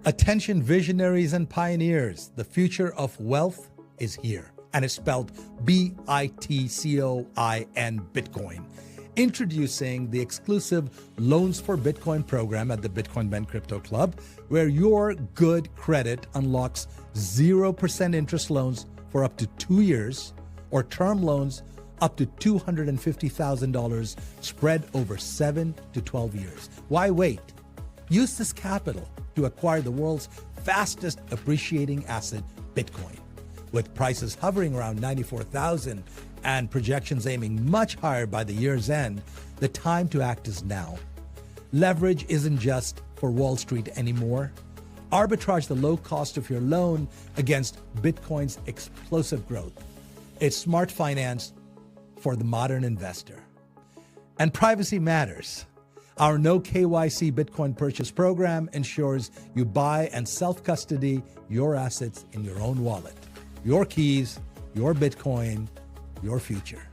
Attention visionaries and pioneers, the future of wealth is here, and it's spelled B-I-T-C-O-I-N, Bitcoin. Introducing the exclusive Loans for Bitcoin program at the Bitcoin Ben Crypto Club, where your good credit unlocks 0% interest loans for up to 2 years, or term loans up to $250,000 spread over 7 to 12 years. Why wait? Use this capital to acquire the world's fastest appreciating asset, Bitcoin. With prices hovering around 94,000 and projections aiming much higher by the year's end, the time to act is now. Leverage isn't just for Wall Street anymore. Arbitrage the low cost of your loan against Bitcoin's explosive growth. It's smart finance for the modern investor. And privacy matters. Our no KYC Bitcoin purchase program ensures you buy and self-custody your assets in your own wallet. Your keys, your Bitcoin, your future.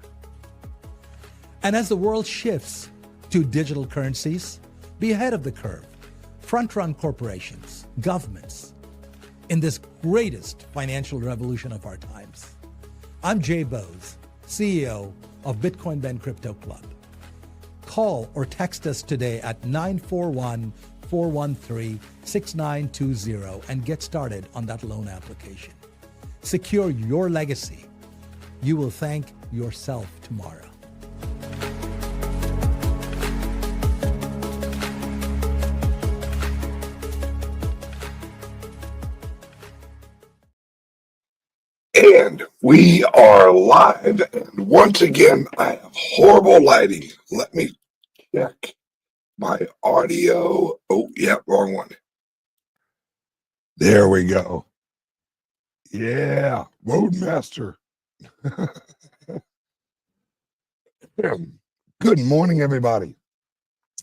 And as the world shifts to digital currencies, be ahead of the curve. Front-run corporations, governments, in this greatest financial revolution of our times. I'm Jay Bose, CEO of Bitcoin Ben Crypto Club. Call or text us today at 941-413-6920 and get started on that loan application. Secure your legacy. You will thank yourself tomorrow. And we are live, and once again, I have horrible lighting. Let me check my audio. Oh, yeah, wrong one. There we go. Yeah, Roadmaster. Good morning, everybody.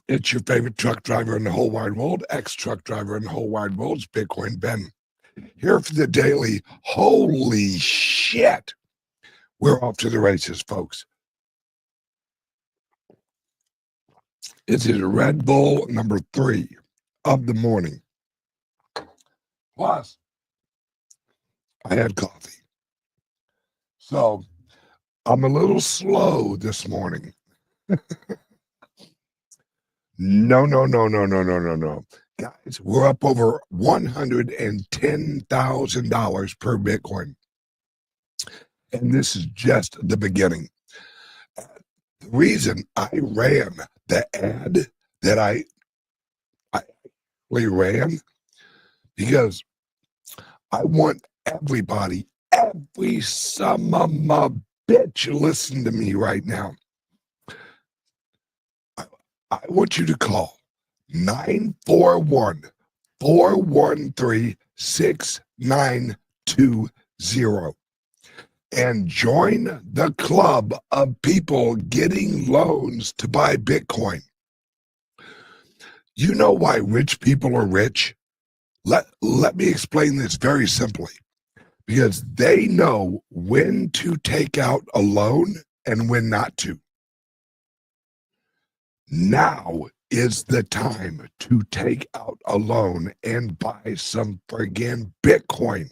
It's your favorite truck driver in the whole wide world, ex-truck driver in the whole wide world, it's Bitcoin Ben. Here for the daily. Holy shit. We're off to the races, folks. It is Red Bull number 3 of the morning. Plus, I had coffee. So, I'm a little slow this morning. No. Guys, we're up over $110,000 per Bitcoin. And this is just the beginning. The reason I ran the ad that I ran, because I want everybody, every son of a bitch, listen to me right now. I want you to call 941-413-6920 and join the club of people getting loans to buy Bitcoin. You know why rich people are rich? Let me explain this very simply. Because they know when to take out a loan and when not to. Now is the time to take out a loan and buy some friggin' Bitcoin.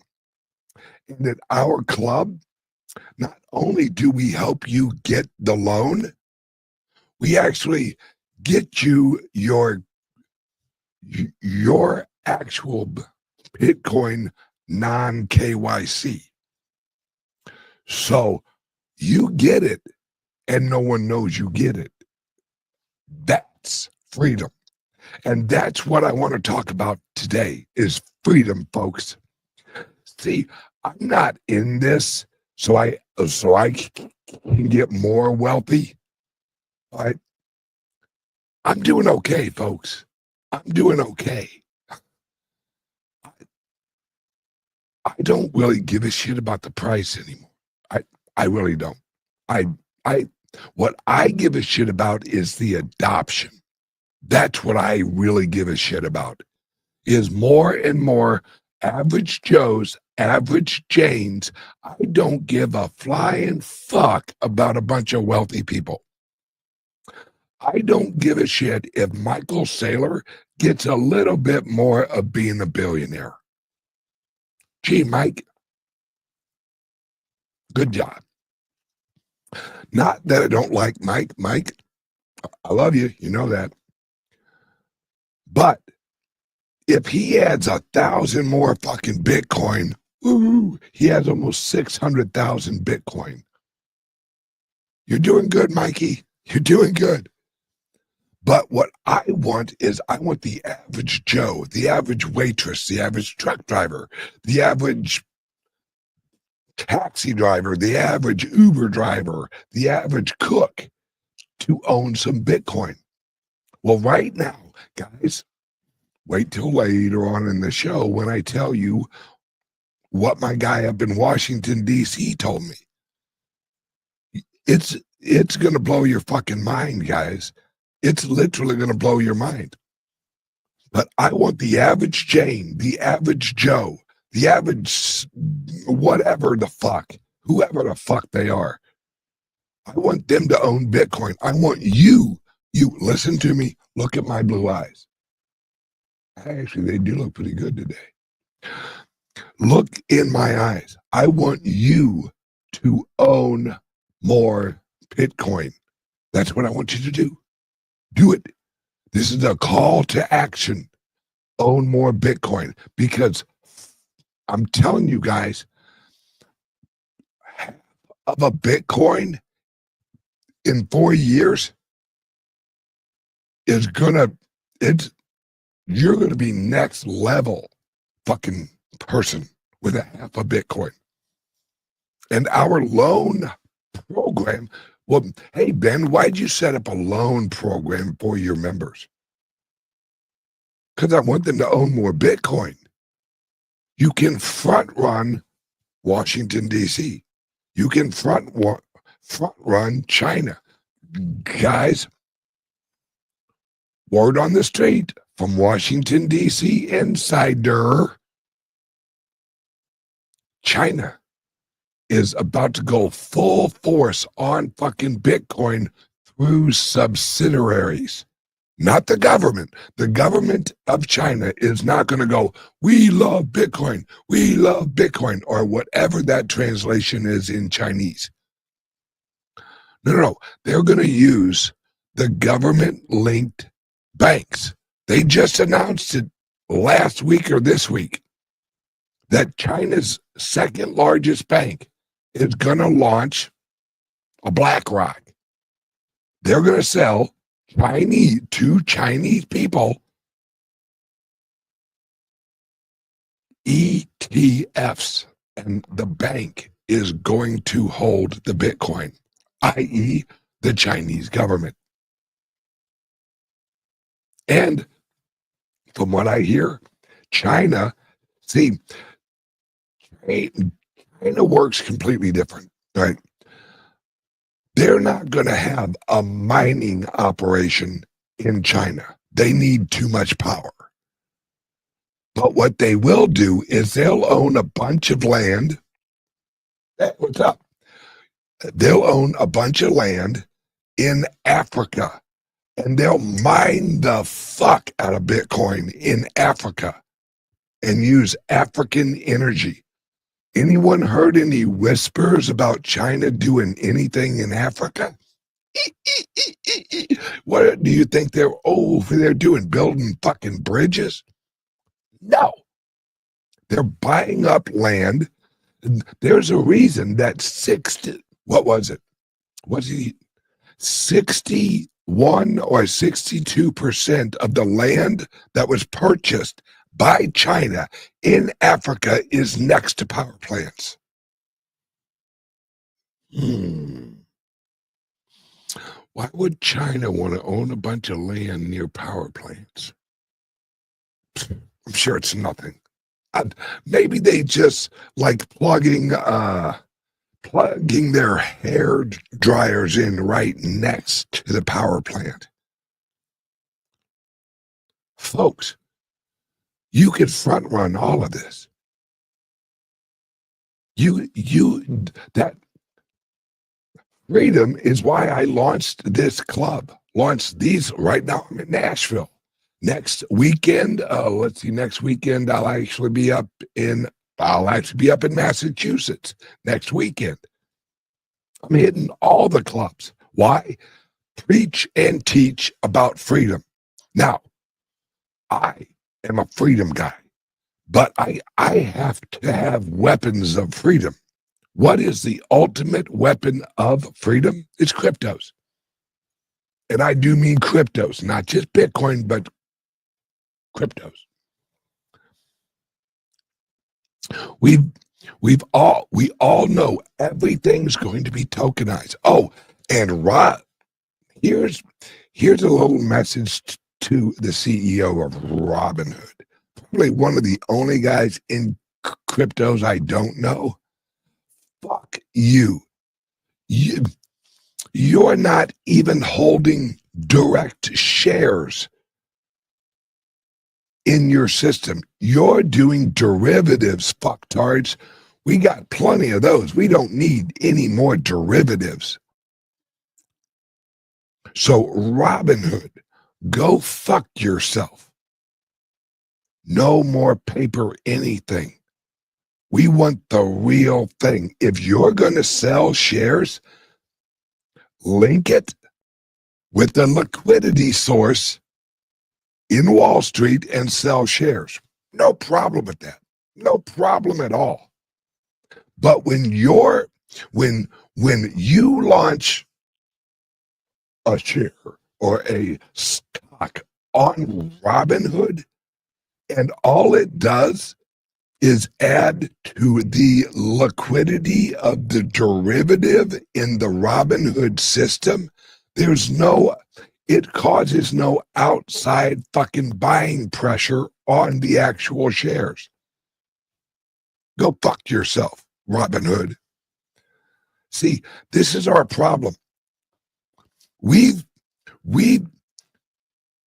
And at our club, not only do we help you get the loan, we actually get you your actual Bitcoin non-KYC. So you get it and no one knows you get it. That's freedom. And that's what I want to talk about today is freedom, folks. See, I'm not in this so I can get more wealthy. But I'm doing okay, folks. I'm doing okay. I don't really give a shit about the price anymore. I really don't. What I give a shit about is the adoption. That's what I really give a shit about. Is more and more average Joes, average Janes. I don't give a flying fuck about a bunch of wealthy people. I don't give a shit if Michael Saylor gets a little bit more of being a billionaire. Gee, Mike, good job. Not that I don't like Mike. Mike, I love you. You know that. But if he adds 1,000 more fucking Bitcoin, woo, he has almost 600,000 Bitcoin. You're doing good, Mikey. You're doing good. But what I want is I want the average Joe, the average waitress, the average truck driver, the average taxi driver, the average Uber driver, the average cook to own some Bitcoin. Well, right now, guys, wait till later on in the show when I tell you what my guy up in Washington, D.C. told me. It's going to blow your fucking mind, guys. It's literally going to blow your mind. But I want the average Jane, the average Joe, the average whatever the fuck, whoever the fuck they are. I want them to own Bitcoin. I want you listen to me, look at my blue eyes. Actually, they do look pretty good today. Look in my eyes. I want you to own more Bitcoin. That's what I want you to do. Do it. This is a call to action. Own more Bitcoin, because I'm telling you guys, half of a Bitcoin in 4 years is you're gonna be next level fucking person with a half a Bitcoin. And our loan program, well, hey, Ben, why'd you set up a loan program for your members? Because I want them to own more Bitcoin. You can front run Washington, D.C. You can front run China. Guys, word on the street from Washington, D.C. insider, China is about to go full force on fucking Bitcoin through subsidiaries, not the government. The government of China is not going to go, we love Bitcoin, or whatever that translation is in Chinese. No. They're going to use the government-linked banks. They just announced it last week or this week that China's second largest bank is going to launch a BlackRock. They're going to sell to Chinese people ETFs, and the bank is going to hold the Bitcoin, i.e., the Chinese government. And from what I hear, China works completely different, right? They're not going to have a mining operation in China. They need too much power. But what they will do is they'll own a bunch of land. Hey, what's up? They'll own a bunch of land in Africa, and they'll mine the fuck out of Bitcoin in Africa and use African energy. Anyone heard any whispers about China doing anything in Africa? What do you think they're over there doing? Building fucking bridges? No. They're buying up land. There's a reason that 61 or 62% of the land that was purchased by China in Africa is next to power plants. Why would China want to own a bunch of land near power plants? I'm sure it's nothing. Maybe they just like plugging their hair dryers in right next to the power plant. Folks, you could front run all of this. That freedom is why I launched this club launch these right now. I'm in Nashville. Next weekend, let's see, next weekend I'll actually be up in Massachusetts next weekend. I'm hitting all the clubs. Why? Preach and teach about freedom. Now, I am a freedom guy, but I have to have weapons of freedom. What is the ultimate weapon of freedom? It's cryptos. And I do mean cryptos, not just Bitcoin, but cryptos. We all know everything's going to be tokenized. Oh, and here's a little message to the CEO of Robinhood. Probably one of the only guys in cryptos I don't know. Fuck you. You're not even holding direct shares in your system. You're doing derivatives, fucktards. We got plenty of those. We don't need any more derivatives. So Robinhood, go fuck yourself. No more paper anything. We want the real thing. If you're going to sell shares, link it with the liquidity source in Wall Street and sell shares. No problem with that. No problem at all. But when you launch a share or a stock on Robinhood, and all it does is add to the liquidity of the derivative in the Robinhood system, it causes no outside fucking buying pressure on the actual shares. Go fuck yourself, Robinhood. See, this is our problem.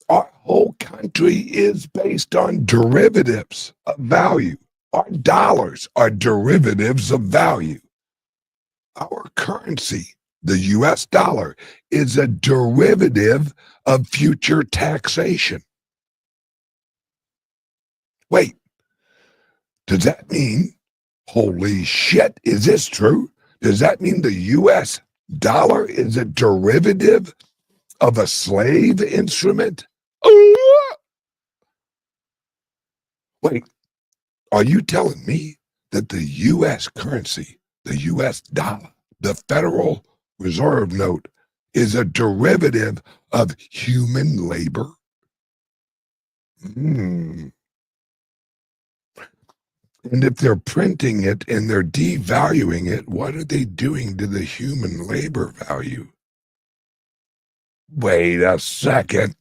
Our whole country is based on derivatives of value. Our dollars are derivatives of value. Our currency, the US dollar, is a derivative of future taxation. Wait, does that mean, holy shit, is this true? Does that mean the US dollar is a derivative of a slave instrument? Wait, are you telling me that the U.S. currency, the U.S. dollar, the Federal Reserve note, is a derivative of human labor? And if they're printing it and they're devaluing it, what are they doing to the human labor value? Wait a second.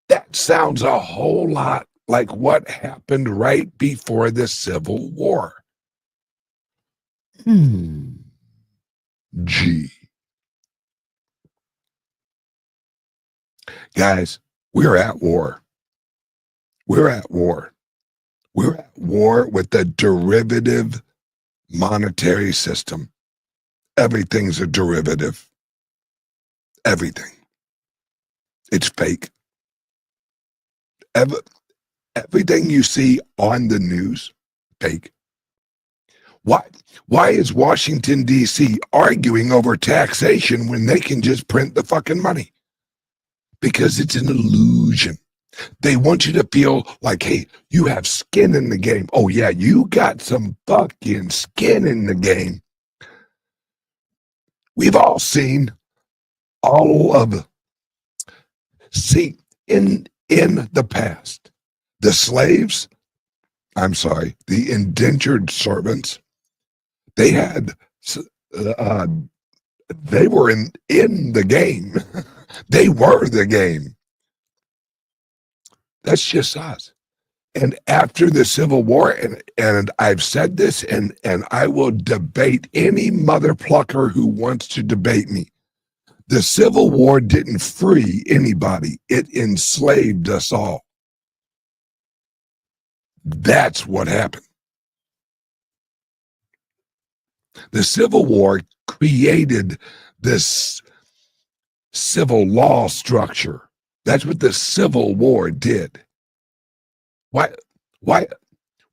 That sounds a whole lot like what happened right before the Civil War. Gee. Guys, we're at war. We're at war. We're at war with the derivative monetary system. Everything's a derivative. Everything. It's fake. Everything you see on the news, fake. Why is Washington, D.C. arguing over taxation when they can just print the fucking money? Because it's an illusion. They want you to feel like, hey, you have skin in the game. Oh, yeah, you got some fucking skin in the game. We've all seen in the past, the indentured servants, they were in the game. They were the game. That's just us. And after the Civil War, and I've said this, and I will debate any mother plucker who wants to debate me. The Civil War didn't free anybody. It enslaved us all. That's what happened. The Civil War created this civil law structure. That's what the Civil War did. Why, why,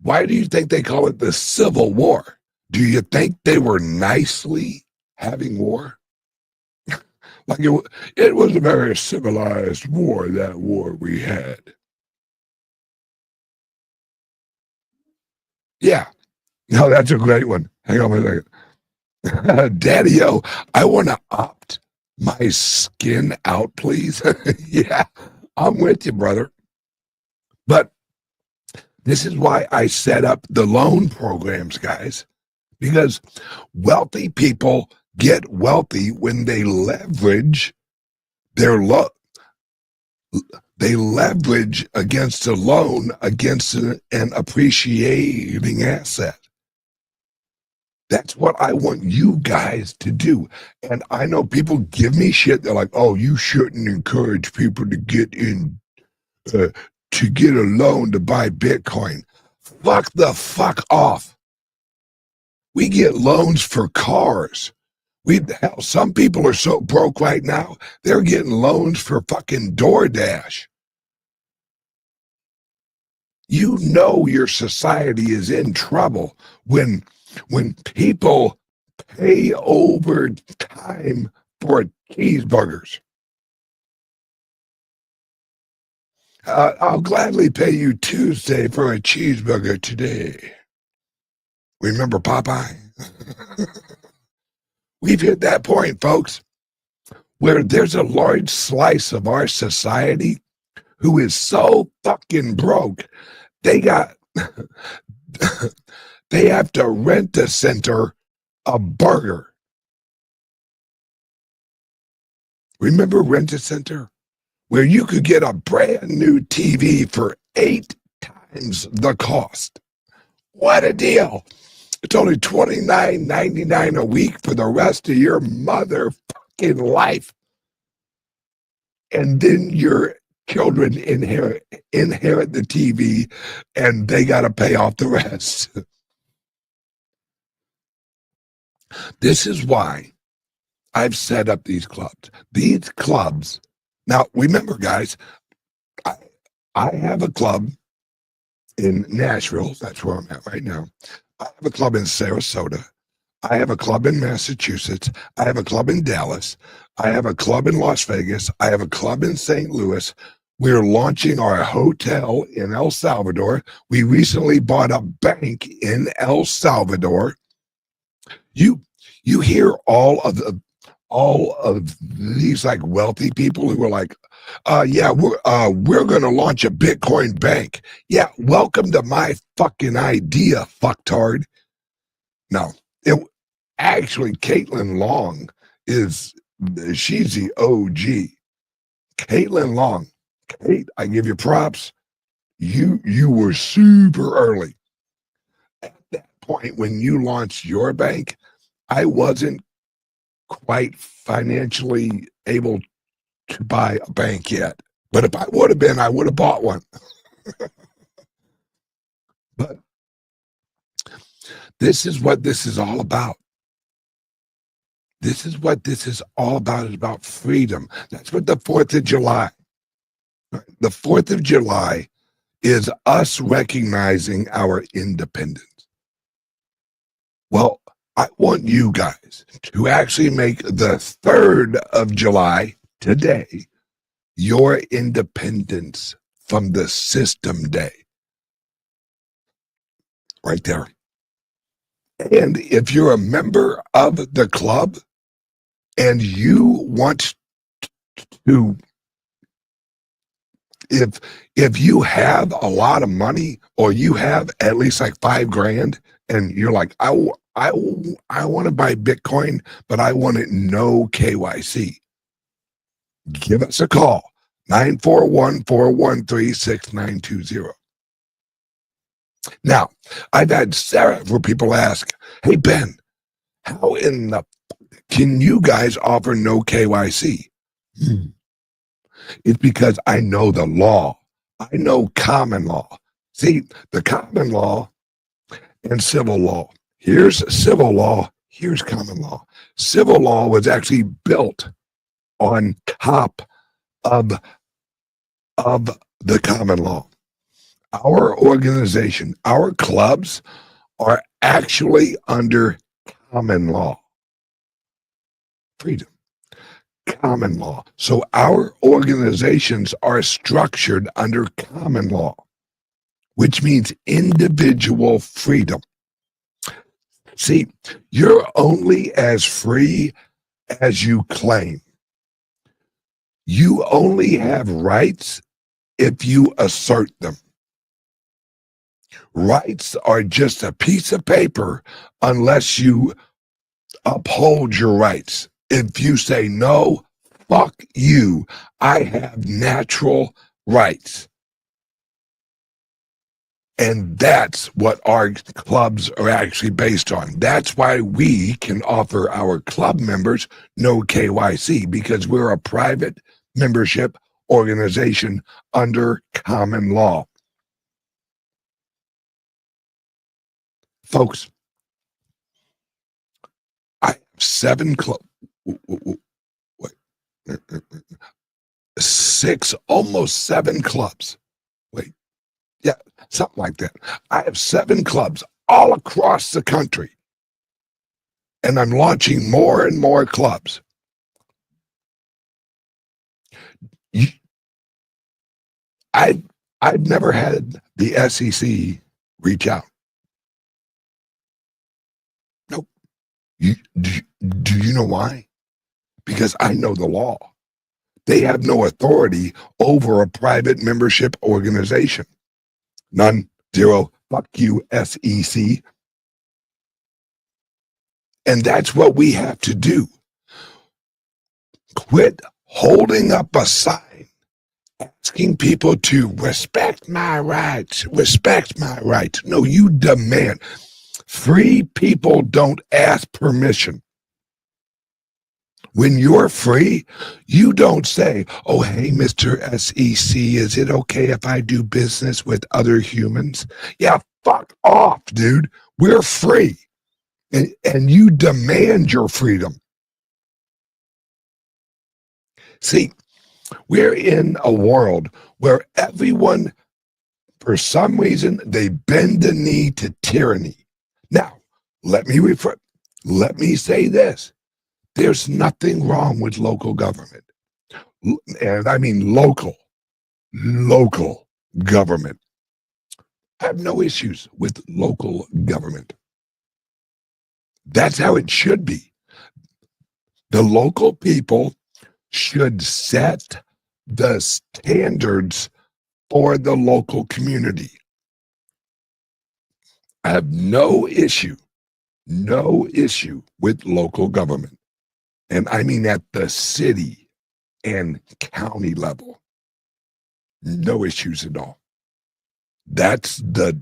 why do you think they call it the Civil War? Do you think they were nicely having war? Like it was a very civilized war, that war we had. Yeah. No, that's a great one. Hang on a second. Daddy-o, I want to opt my skin out, please. Yeah, I'm with you, brother. But this is why I set up the loan programs, guys, because wealthy people get wealthy when they leverage their they leverage against a loan against an appreciating asset. That's what I want you guys to do. And I know people give me shit. They're like, oh, you shouldn't encourage people to get in, to get a loan to buy Bitcoin. Fuck the fuck off. We get loans for cars. Hell, some people are so broke right now, they're getting loans for fucking DoorDash. You know your society is in trouble when people pay over time for cheeseburgers. I'll gladly pay you Tuesday for a cheeseburger today. Remember Popeye? We've hit that point, folks, where there's a large slice of our society who is so fucking broke, they have to rent a center a burger. Remember Rent a Center? Where you could get a brand new TV for 8 times the cost. What a deal. It's only $29.99 a week for the rest of your motherfucking life. And then your children inherit the TV and they got to pay off the rest. This is why I've set up these clubs. These clubs, now remember guys, I have a club in Nashville. That's where I'm at right now. I have a club in Sarasota. I have a club in Massachusetts. I have a club in Dallas. I have a club in Las Vegas. I have a club in St. Louis. We're launching our hotel in El Salvador. We recently bought a bank in El Salvador. You hear all of these like wealthy people who are like, yeah, we're gonna launch a Bitcoin bank. Yeah, welcome to my fucking idea, fucktard. No, actually Caitlin Long she's the OG. Caitlin Long, Kate, I give you props. You were super early. At that point when you launched your bank, I wasn't quite financially able to buy a bank yet. But if I would have been, I would have bought one. But this is what this is all about. This is what this is all about. It's about freedom. That's what the 4th of July. The 4th of July is us recognizing our independence. Well, I want you guys to actually make the 3rd of July today your independence from the system day. Right there. And if you're a member of the club and you want to, if you have a lot of money or you have at least like $5,000 and you're like, I want to buy Bitcoin, but I want it no KYC. Give us a call, 941-413-6920. Now, I've had several people ask, hey, Ben, how in the can you guys offer no KYC? It's because I know the law. I know common law. See, the common law and civil law. Here's civil law. Here's common law. Civil law was actually built on top of the common law. Our organization, our clubs are actually under common law. Freedom. Common law. So our organizations are structured under common law, which means individual freedom. See, you're only as free as you claim. You only have rights if you assert them. Rights are just a piece of paper unless you uphold your rights. If you say, no, fuck you, I have natural rights. And that's what our clubs are actually based on. That's why we can offer our club members no KYC, because we're a private membership organization under common law. Folks, I have 7 clubs. Almost 7 clubs. Wait, yeah, something like that. I have 7 clubs all across the country, and I'm launching more and more clubs. I've never had the SEC reach out. Nope. Do you know why? Because I know the law. They have no authority over a private membership organization. None, zero, fuck you, SEC. And that's what we have to do. Quit holding up a sign, asking people to respect my rights, respect my rights. No, you demand. Free people don't ask permission. When you're free, you don't say, oh, hey, Mr. SEC, is it okay if I do business with other humans? Yeah, fuck off, dude. We're free. And you demand your freedom. See, we're in a world where everyone, for some reason, they bend the knee to tyranny. Now, let me say this. There's nothing wrong with local government. And I mean local government. I have no issues with local government. That's how it should be. The local people should set the standards for the local community. I have no issue with local government. And I mean at the city and county level. No issues at all. That's the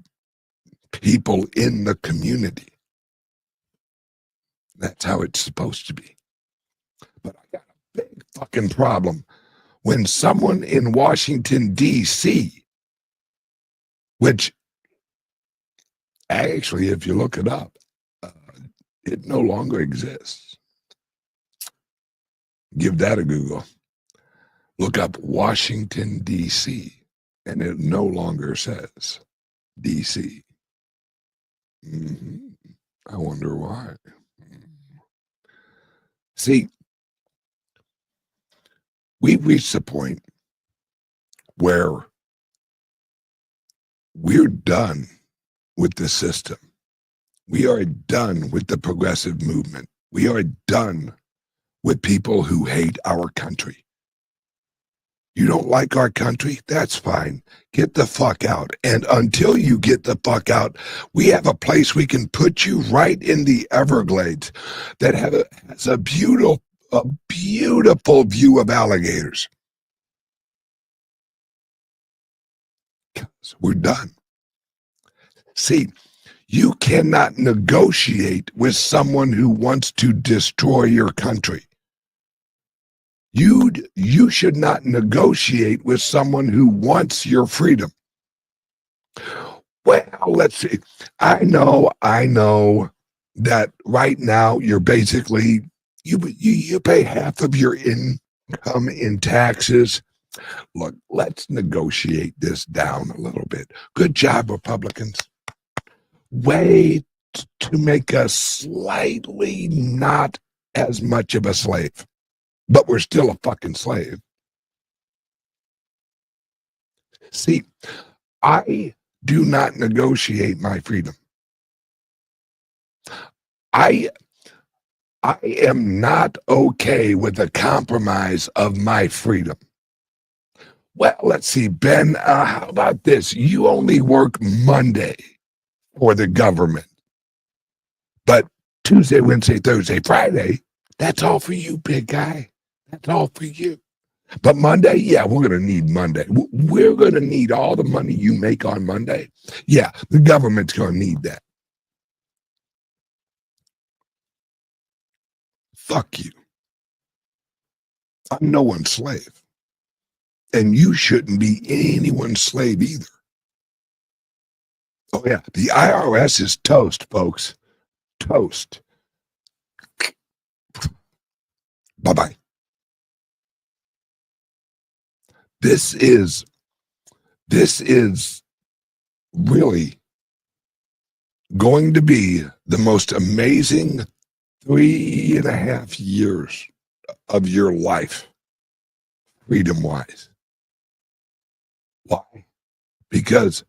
people in the community. That's how it's supposed to be. But I got a big fucking problem when someone in Washington, D.C., which actually, if you look it up, it no longer exists. Give that a Google. Look up Washington, D.C., and it no longer says D.C. I wonder why. See, we've reached a point where we're done with the system. We are done with the progressive movement. We are done with people who hate our country. You don't like our country? That's fine. Get the fuck out. And until you get the fuck out, we have a place we can put you right in the Everglades that has a beautiful view of alligators. We're done. See, you cannot negotiate with someone who wants to destroy your country. You should not negotiate with someone who wants your freedom. Well, let's see. I know that right now you're basically, you pay half of your come in taxes. Look, let's negotiate this down a little bit. Good job, Republicans. Way to make us slightly not as much of a slave, but we're still a fucking slave. See, I do not negotiate my freedom. I am not okay with the compromise of my freedom. Well, let's see, Ben, how about this? You only work Monday for the government, but Tuesday, Wednesday, Thursday, Friday, that's all for you, big guy. That's all for you. But Monday, yeah, we're going to need Monday. We're going to need all the money you make on Monday. Yeah, the government's going to need that. Fuck you. I'm no one's slave. And you shouldn't be anyone's slave either. Oh, yeah, the IRS is toast, folks. Toast. Bye-bye. This is really going to be the most amazing 3.5 years of your life, freedom-wise. Why? Because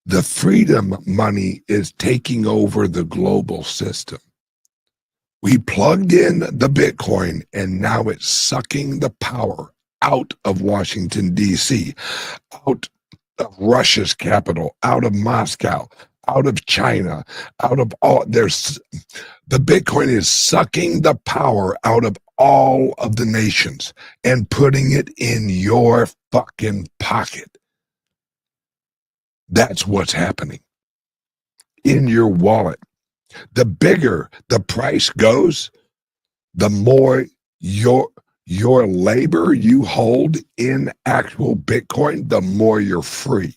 the freedom money is taking over the global system. We plugged in the Bitcoin, and now it's sucking the power out of Washington, D.C., out of Russia's capital, out of Moscow, out of China, out of all. The Bitcoin is sucking the power out of all of the nations and putting it in your fucking pocket. That's what's happening in your wallet. The bigger the price goes, the more your labor you hold in actual Bitcoin, the more you're free.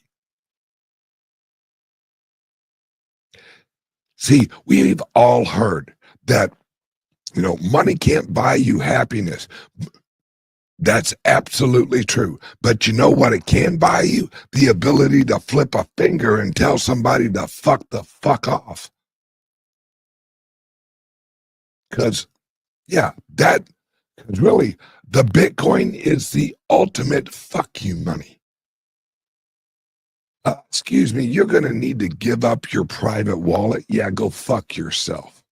See, we've all heard that, money can't buy you happiness. That's absolutely true. But you know what it can buy you? The ability to flip a finger and tell somebody to fuck the fuck off. Because really, the Bitcoin is the ultimate fuck you money. Excuse me, you're going to need to give up your private wallet? Yeah, go fuck yourself.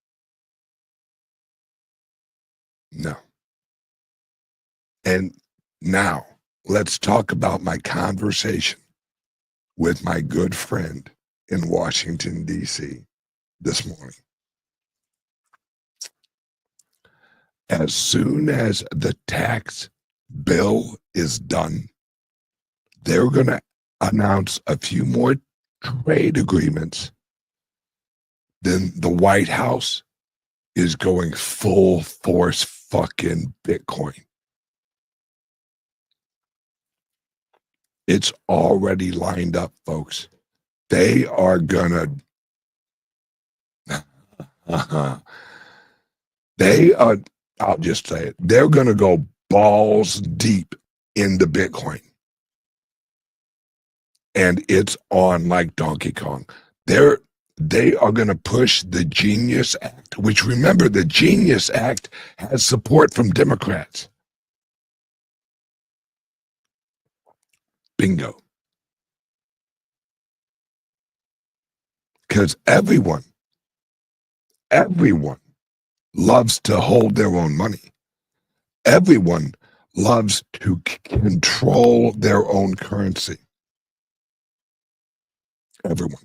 No. And now, let's talk about my conversation with my good friend in Washington, D.C. this morning. As soon as the tax bill is done, they're going to announce a few more trade agreements. Then the White House is going full force fucking Bitcoin. It's already lined up, folks. They are gonna I'll just say it, they're gonna go balls deep into Bitcoin. And it's on like Donkey Kong. They are going to push the Genius Act, which, remember, the Genius Act has support from Democrats. Bingo. Because everyone loves to hold their own money. Everyone loves to control their own currency. Everyone.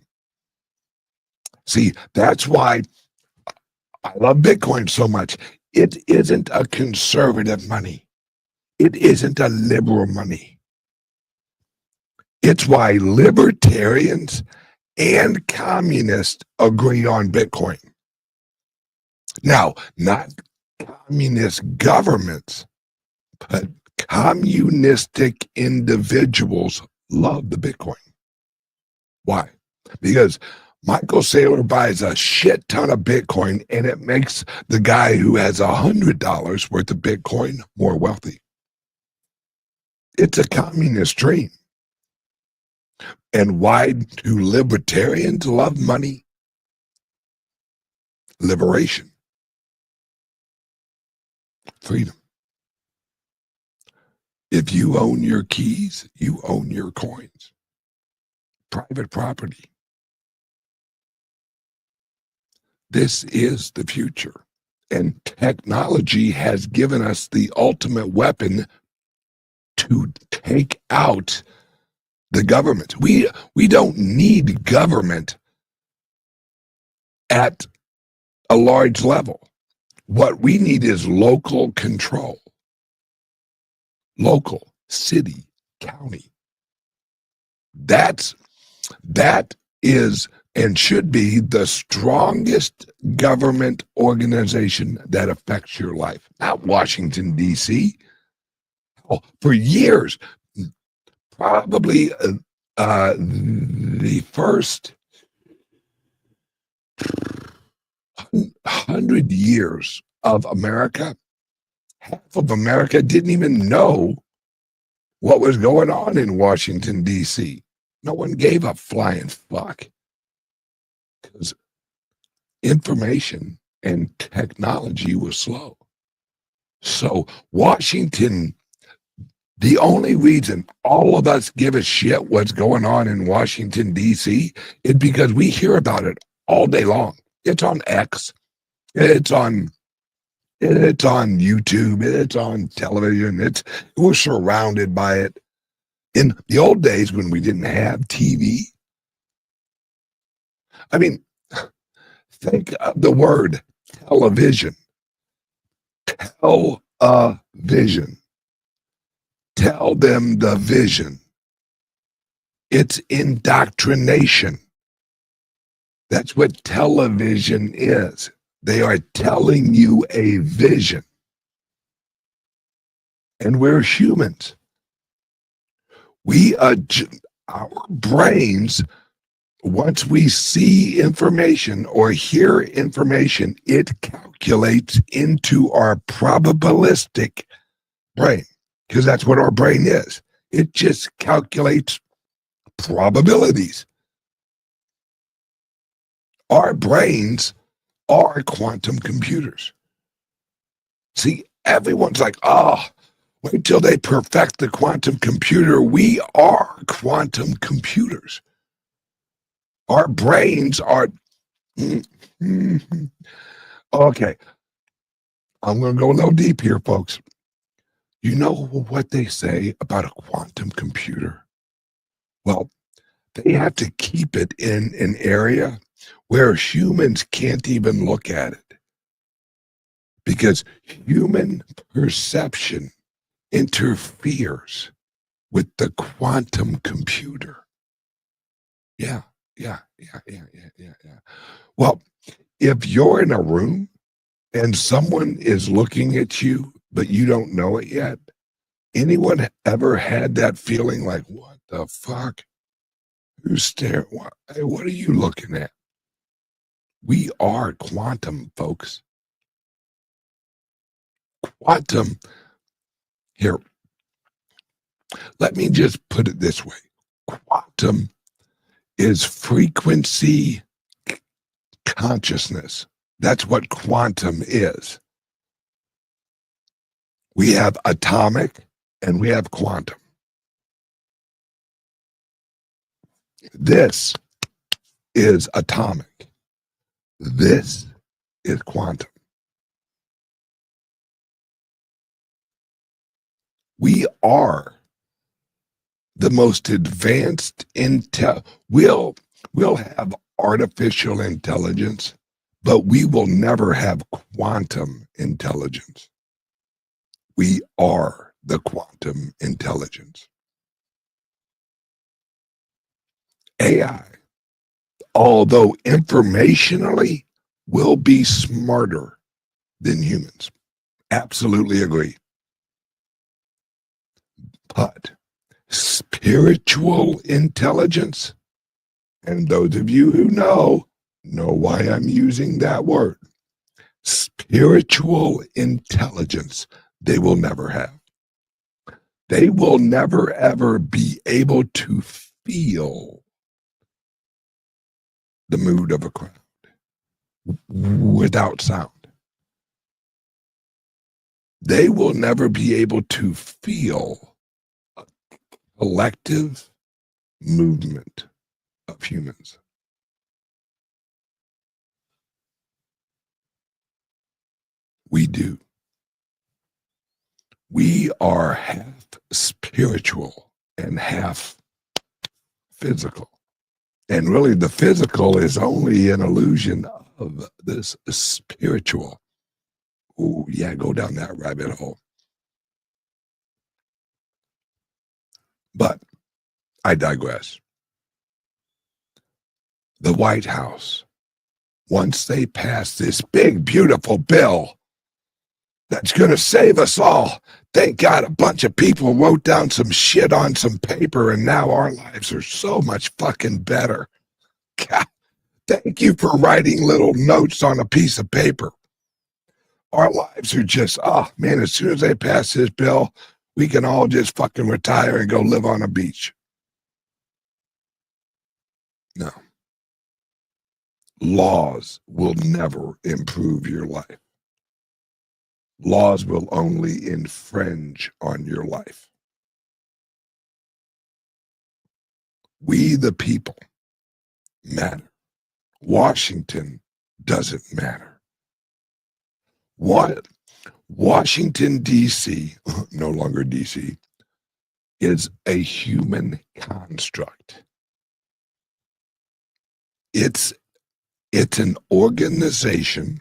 See, that's why I love Bitcoin so much. It isn't a conservative money. It isn't a liberal money. It's why libertarians and communists agree on Bitcoin. Now, not communist governments, but communistic individuals love the Bitcoin. Why? Because Michael Saylor buys a shit ton of Bitcoin, and it makes the guy who has $100 worth of Bitcoin more wealthy. It's a communist dream. And why do libertarians love money? Liberation. Freedom. If you own your keys, you own your coins. Private property. This is the future. And technology has given us the ultimate weapon to take out the government. We don't need government at a large level. What we need is local control. Local, city, county. That is and should be the strongest government organization that affects your life. Not Washington, D.C. Oh, for years, probably the first 100 years of America, half of America didn't even know what was going on in Washington, D.C. No one gave a flying fuck. Because information and technology was slow. So Washington, the only reason all of us give a shit what's going on in Washington, D.C. is because we hear about it all day long. It's on X. It's on YouTube. It's on television. We're surrounded by it. In the old days when we didn't have TV, I mean, think of the word television. Television. Tell them the vision. It's indoctrination. That's what television is. They are telling you a vision. And we're humans. Our brains, once we see information or hear information, it calculates into our probabilistic brain, because that's what our brain is. It just calculates probabilities. Our brains are quantum computers. See, everyone's like, oh, wait till they perfect the quantum computer. We are quantum computers. Our brains are... Okay. I'm going to go a little deep here, folks. You know what they say about a quantum computer? Well, they have to keep it in an area where humans can't even look at it, because human perception interferes with the quantum computer. Yeah. Well, if you're in a room and someone is looking at you, but you don't know it yet, anyone ever had that feeling like, what the fuck? Who's staring? What are you looking at? We are quantum, folks. Quantum, here, let me just put it this way. Quantum is frequency consciousness. That's what quantum is. We have atomic and we have quantum. This is atomic. This is quantum. We are the most advanced we'll have artificial intelligence, but we will never have quantum intelligence. We are the quantum intelligence. AI, although informationally, will be smarter than humans. Absolutely agree. But spiritual intelligence, And those of you who know why I'm using that word. Spiritual intelligence they will never have. They will never, ever be able to feel the mood of a crowd without sound. They will never be able to feel a collective movement of humans. We do. We are half spiritual and half physical. And really, the physical is only an illusion of this spiritual. Oh, yeah, go down that rabbit hole. But I digress. The White House, once they pass this big, beautiful bill that's going to save us all, thank God a bunch of people wrote down some shit on some paper, and now our lives are so much fucking better. God, thank you for writing little notes on a piece of paper. Our lives are just, oh man, as soon as they pass this bill, we can all just fucking retire and go live on a beach. No. Laws will never improve your life. Laws will only infringe on your life. We, the people, matter. Washington doesn't matter. What? Washington, D.C., no longer D.C., is a human construct. It's an organization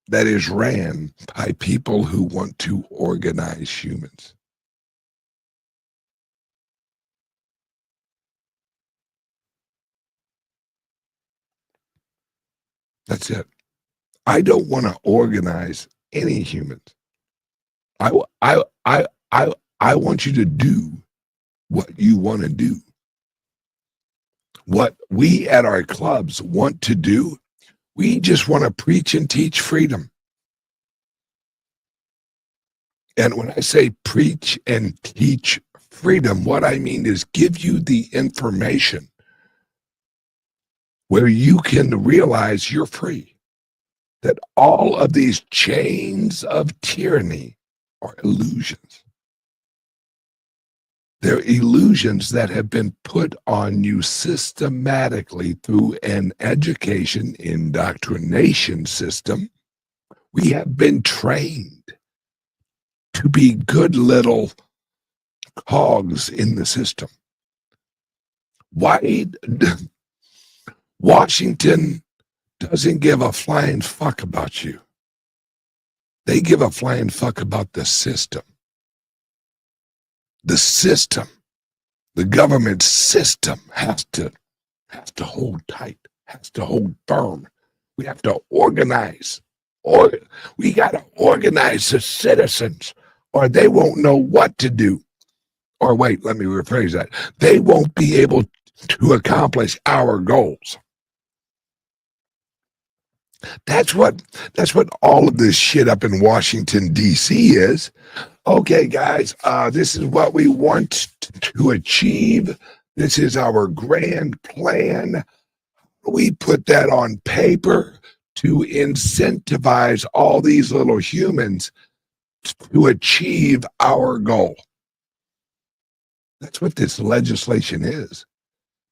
that is ran by people who want to organize humans. That's it. I don't want to organize any humans. I want you to do what you want to do. What we at our clubs want to do, we just want to preach and teach freedom. And when I say preach and teach freedom, what I mean is give you the information where you can realize you're free. That all of these chains of tyranny are illusions. They're illusions that have been put on you systematically through an education indoctrination system. We have been trained to be good little cogs in the system. Why? Washington doesn't give a flying fuck about you. They give a flying fuck about the system. The system, the government system has to hold tight, has to hold firm. We have to organize. Or we got to organize the citizens, or they won't know what to do. Or wait, let me rephrase that. They won't be able to accomplish our goals. That's what all of this shit up in Washington, D.C. is. Okay, guys, this is what we want to achieve. This is our grand plan. We put that on paper to incentivize all these little humans to achieve our goal. That's what this legislation is.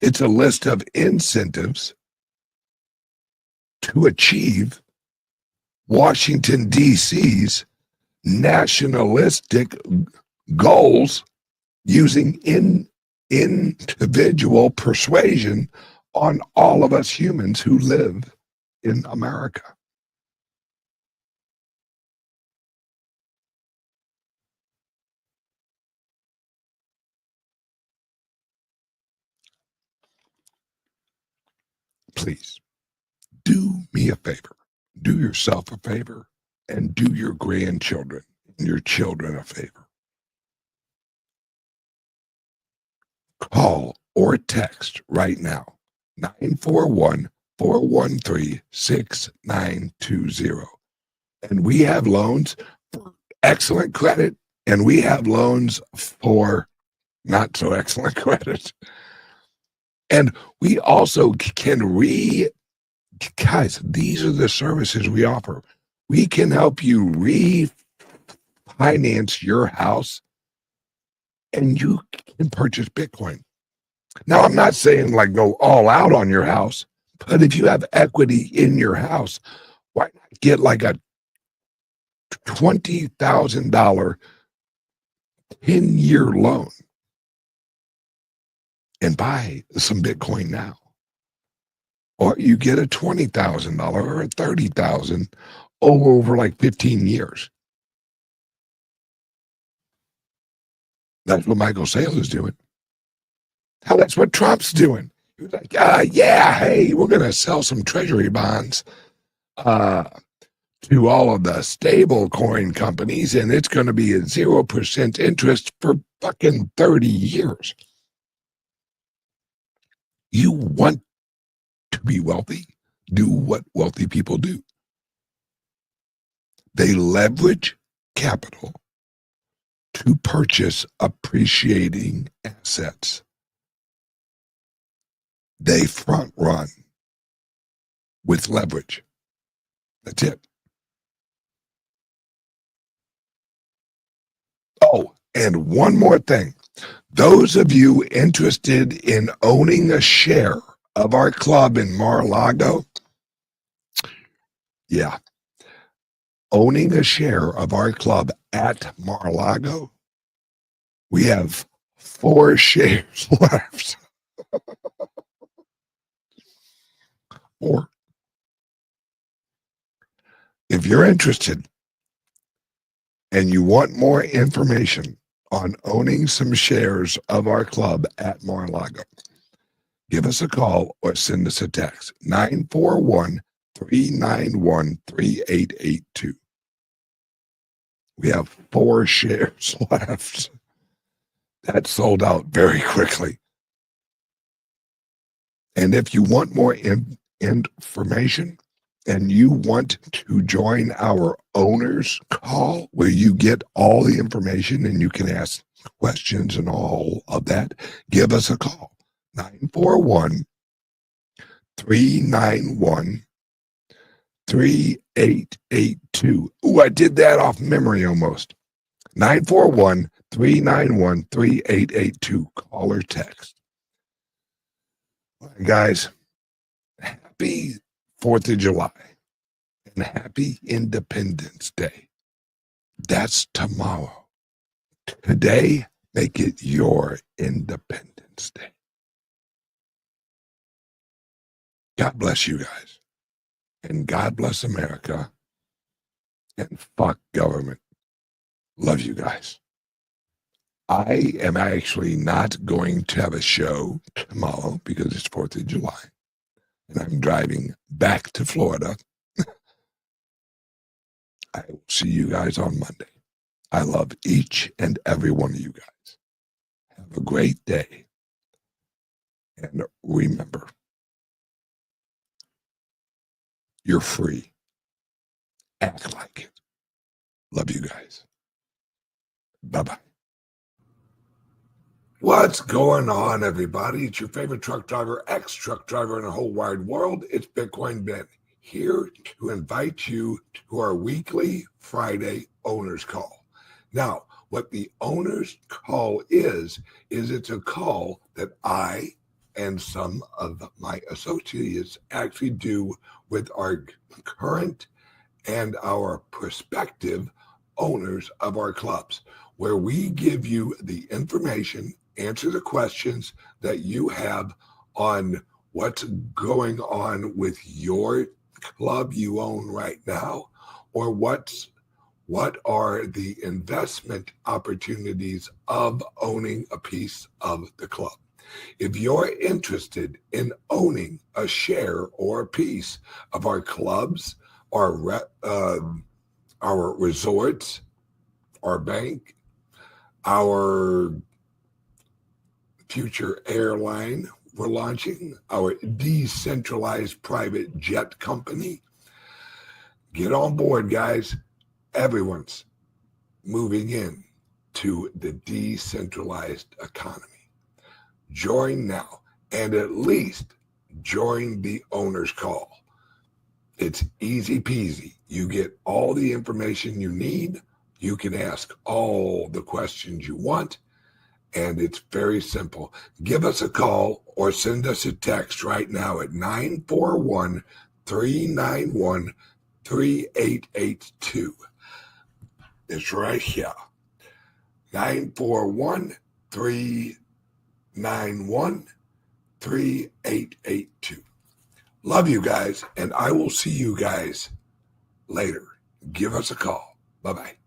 It's a list of incentives to achieve Washington, D.C.'s nationalistic goals using individual persuasion on all of us humans who live in America. Please, do me a favor. Do yourself a favor and do your grandchildren and your children a favor. Call or text right now, 941-413-6920. And we have loans for excellent credit, and we have loans for not so excellent credit. And we also can guys, these are the services we offer. We can help you refinance your house, and you can purchase Bitcoin. Now, I'm not saying like go all out on your house, but if you have equity in your house, why not get like a $20,000 10-year loan and buy some Bitcoin now? Or you get a $20,000 or a $30,000 over like 15 years. That's what Michael Saylor is doing. Hell, that's what Trump's doing. He was like, yeah, hey, we're going to sell some treasury bonds to all of the stable coin companies, and it's going to be a 0% interest for fucking 30 years. You want to be wealthy? Do what wealthy people do. They leverage capital to purchase appreciating assets. They front run with leverage. That's it. Oh, and one more thing. Those of you interested in owning a share of our club in Mar-a-Lago, yeah, owning a share of our club at Mar-a-Lago, we have 4 shares left. Or if you're interested and you want more information on owning some shares of our club at Mar-a-Lago, give us a call or send us a text, 941-391-3882. We have 4 shares left. That sold out very quickly. And if you want more information and you want to join our owners call where you get all the information and you can ask questions and all of that, give us a call. 941-391-3882. Ooh, I did that off memory almost. 941-391-3882. Call or text. Guys, happy 4th of July and happy Independence Day. That's tomorrow. Today, make it your Independence Day. God bless you guys. And God bless America. And fuck government. Love you guys. I am actually not going to have a show tomorrow because it's 4th of July. And I'm driving back to Florida. I will see you guys on Monday. I love each and every one of you guys. Have a great day. And remember, you're free. Act like it. Love you guys. Bye-bye. What's going on, everybody? It's your favorite truck driver, ex-truck driver in the whole wide world. It's Bitcoin Ben, here to invite you to our weekly Friday owners call. Now, what the owners call is it's a call that I and some of my associates actually do with our current and our prospective owners of our clubs, where we give you the information, answer the questions that you have on what's going on with your club you own right now, or what are the investment opportunities of owning a piece of the club. If you're interested in owning a share or a piece of our clubs, our resorts, our bank, our future airline we're launching, our decentralized private jet company. Get on board, guys. Everyone's moving in to the decentralized economy. Join now, and at least join the owner's call. It's easy peasy. You get all the information you need. You can ask all the questions you want, and it's very simple. Give us a call or send us a text right now at 941-391-3882. It's right here. 941-391-3882. Love you guys, and I will see you guys later. Give us a call. Bye-bye.